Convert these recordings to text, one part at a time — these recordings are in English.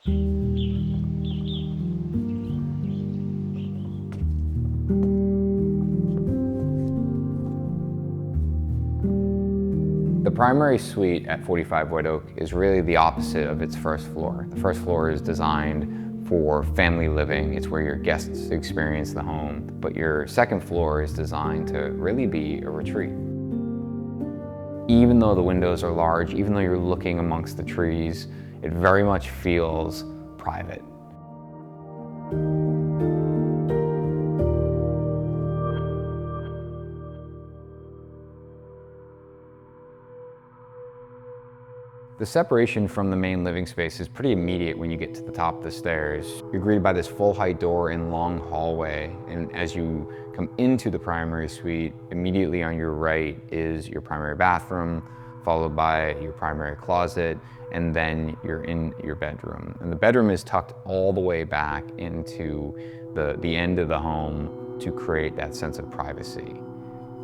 The primary suite at 45 White Oak is really the opposite of its first floor. The first floor is designed for family living. It's where your guests experience the home. But your second floor is designed to really be a retreat. Even though the windows are large, even though you're looking amongst the trees, it very much feels private. The separation from the main living space is pretty immediate when you get to the top of the stairs. You're greeted by this full height door and long hallway, and as you come into the primary suite, immediately on your right is your primary bathroom, followed by your primary closet, and then you're in your bedroom. And the bedroom is tucked all the way back into the end of the home to create that sense of privacy.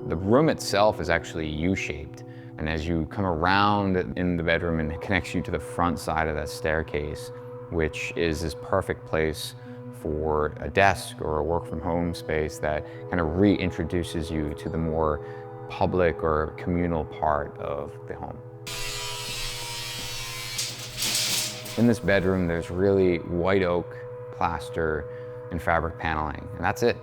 The room itself is actually U-shaped. And as you come around in the bedroom, and it connects you to the front side of that staircase, which is this perfect place for a desk or a work from home space that kind of reintroduces you to the more public or communal part of the home. In this bedroom, there's really white oak, plaster, and fabric paneling, and that's it.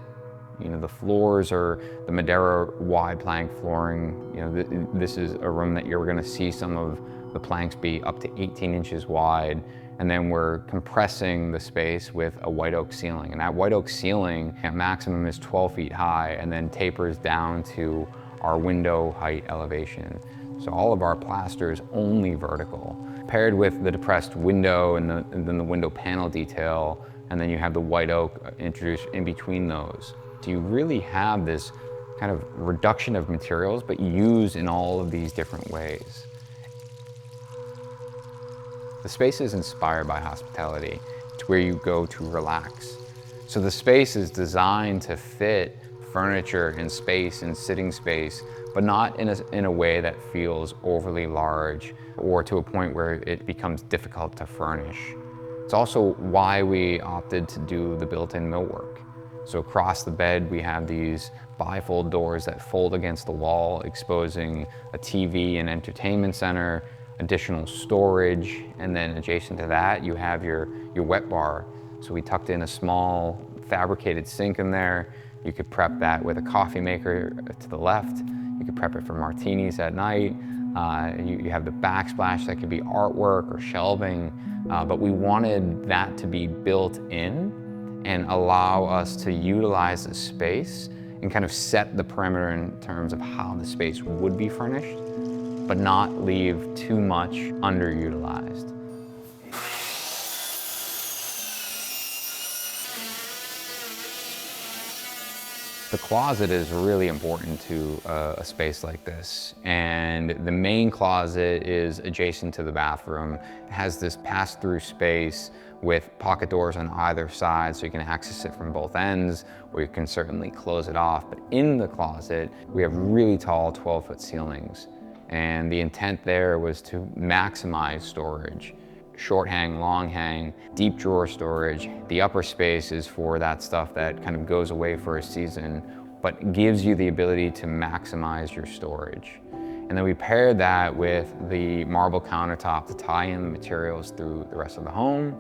You know, the floors are the Madeira wide plank flooring. You know, this is a room that you're gonna see some of the planks be up to 18 inches wide. And then we're compressing the space with a white oak ceiling. And that white oak ceiling at maximum is 12 feet high and then tapers down to our window height elevation. So all of our plaster is only vertical. Paired with the depressed window and then the window panel detail, and then you have the white oak introduced in between those. So you really have this kind of reduction of materials, but used in all of these different ways. The space is inspired by hospitality. It's where you go to relax. So the space is designed to fit furniture and space and sitting space, but not in a way that feels overly large or to a point where it becomes difficult to furnish. It's also why we opted to do the built-in millwork. So across the bed, we have these bifold doors that fold against the wall, exposing a TV and entertainment center, additional storage, and then adjacent to that, you have your wet bar. So we tucked in a small fabricated sink in there. You could prep that with a coffee maker to the left. You could prep it for martinis at night. You have the backsplash that could be artwork or shelving, but we wanted that to be built in and allow us to utilize the space and kind of set the perimeter in terms of how the space would be furnished, but not leave too much underutilized. The closet is really important to a space like this. And the main closet is adjacent to the bathroom. It has this pass-through space with pocket doors on either side, so you can access it from both ends, or you can certainly close it off. But in the closet, we have really tall 12-foot ceilings. And the intent there was to maximize storage. Short hang, long hang, deep drawer storage. The upper space is for that stuff that kind of goes away for a season, but gives you the ability to maximize your storage. And then we paired that with the marble countertop to tie in the materials through the rest of the home.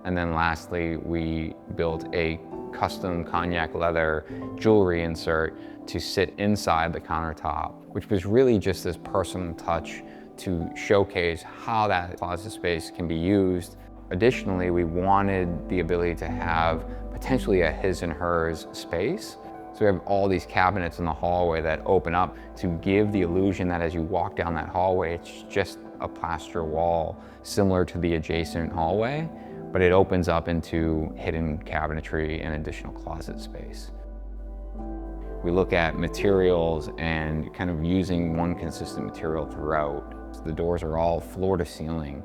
And then lastly, we built a custom cognac leather jewelry insert to sit inside the countertop, which was really just this personal touch to showcase how that closet space can be used. Additionally, we wanted the ability to have potentially a his and hers space. So we have all these cabinets in the hallway that open up to give the illusion that as you walk down that hallway, it's just a plaster wall similar to the adjacent hallway, but it opens up into hidden cabinetry and additional closet space. We look at materials and kind of using one consistent material throughout. So the doors are all floor to ceiling,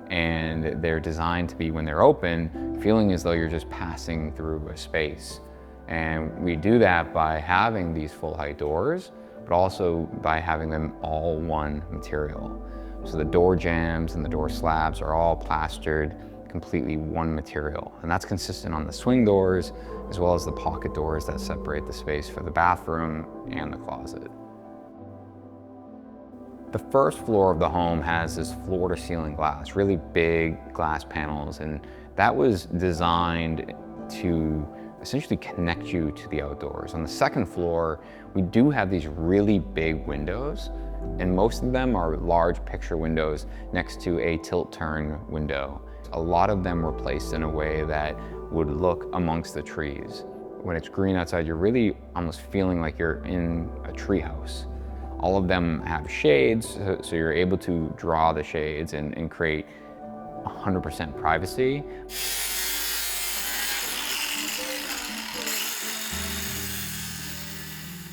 and they're designed to be, when they're open, feeling as though you're just passing through a space. And we do that by having these full height doors, but also by having them all one material. So the door jambs and the door slabs are all plastered, completely one material. And that's consistent on the swing doors, as well as the pocket doors that separate the space for the bathroom and the closet. The first floor of the home has this floor to ceiling glass, really big glass panels, and that was designed to essentially connect you to the outdoors. On the second floor, we do have these really big windows, and most of them are large picture windows next to a tilt-turn window. A lot of them were placed in a way that would look amongst the trees. When it's green outside, you're really almost feeling like you're in a treehouse. All of them have shades, so you're able to draw the shades and create 100% privacy.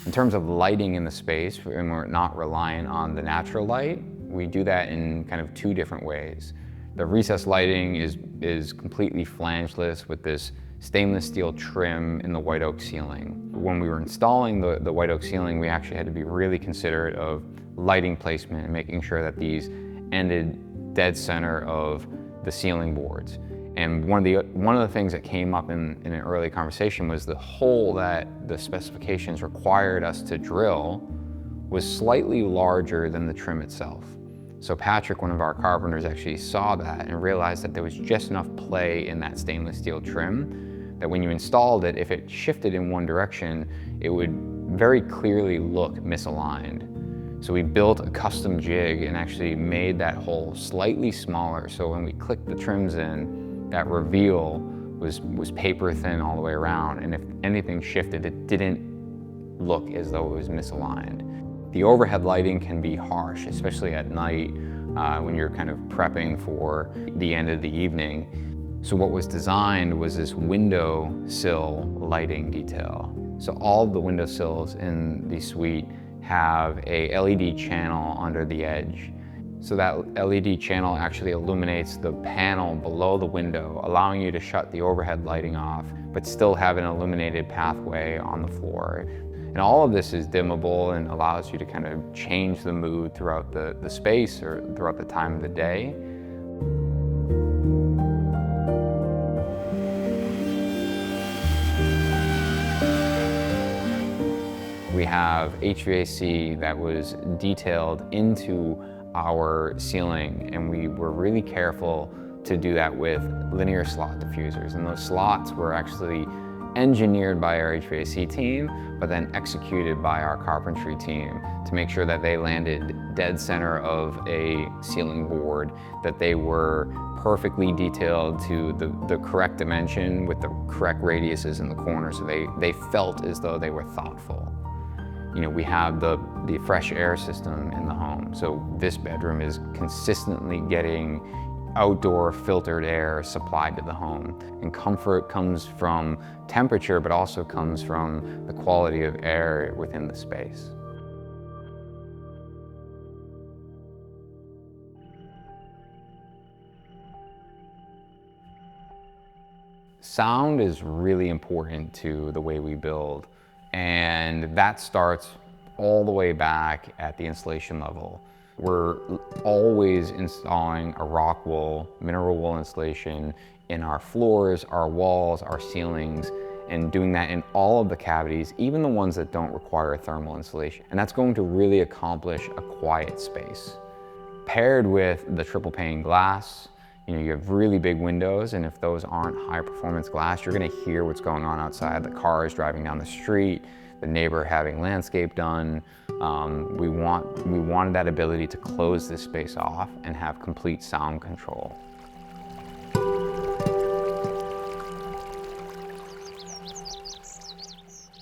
In terms of lighting in the space, and we're not reliant on the natural light, we do that in kind of two different ways. The recessed lighting is completely flangeless with this stainless steel trim in the white oak ceiling. When we were installing the white oak ceiling, we actually had to be really considerate of lighting placement and making sure that these ended dead center of the ceiling boards. And one of the things that came up in an early conversation was the hole that the specifications required us to drill was slightly larger than the trim itself. So Patrick, one of our carpenters, actually saw that and realized that there was just enough play in that stainless steel trim that when you installed it, if it shifted in one direction, it would very clearly look misaligned. So we built a custom jig and actually made that hole slightly smaller. So when we clicked the trims in, that reveal was paper thin all the way around. And if anything shifted, it didn't look as though it was misaligned. The overhead lighting can be harsh, especially at night when you're kind of prepping for the end of the evening. So what was designed was this window sill lighting detail. So all of the window sills in the suite have a LED channel under the edge. So that LED channel actually illuminates the panel below the window, allowing you to shut the overhead lighting off, but still have an illuminated pathway on the floor. And all of this is dimmable and allows you to kind of change the mood throughout the space or throughout the time of the day. We have HVAC that was detailed into our ceiling, and we were really careful to do that with linear slot diffusers. And those slots were actually engineered by our HVAC team, but then executed by our carpentry team to make sure that they landed dead center of a ceiling board, that they were perfectly detailed to the correct dimension with the correct radiuses in the corner, so they felt as though they were thoughtful. You know, we have the fresh air system in the home, so this bedroom is consistently getting outdoor filtered air supplied to the home. And comfort comes from temperature, but also comes from the quality of air within the space. Sound is really important to the way we build, and that starts all the way back at the installation level. We're always installing a rock wool, mineral wool installation in our floors, our walls, our ceilings, and doing that in all of the cavities, even the ones that don't require thermal insulation. And that's going to really accomplish a quiet space. Paired with the triple pane glass, you have really big windows, and if those aren't high performance glass, you're gonna hear what's going on outside. The cars driving down the street, the neighbor having landscape done. We wanted that ability to close this space off and have complete sound control.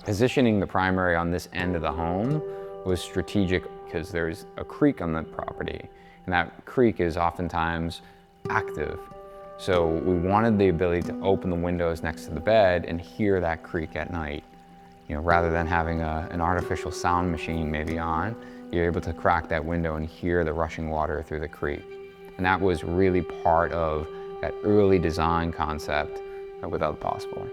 Positioning the primary on this end of the home was strategic because there's a creek on the property, and that creek is oftentimes active. So we wanted the ability to open the windows next to the bed and hear that creek at night. You know, rather than having an artificial sound machine maybe on, you're able to crack that window and hear the rushing water through the creek. And that was really part of that early design concept of Without Possible.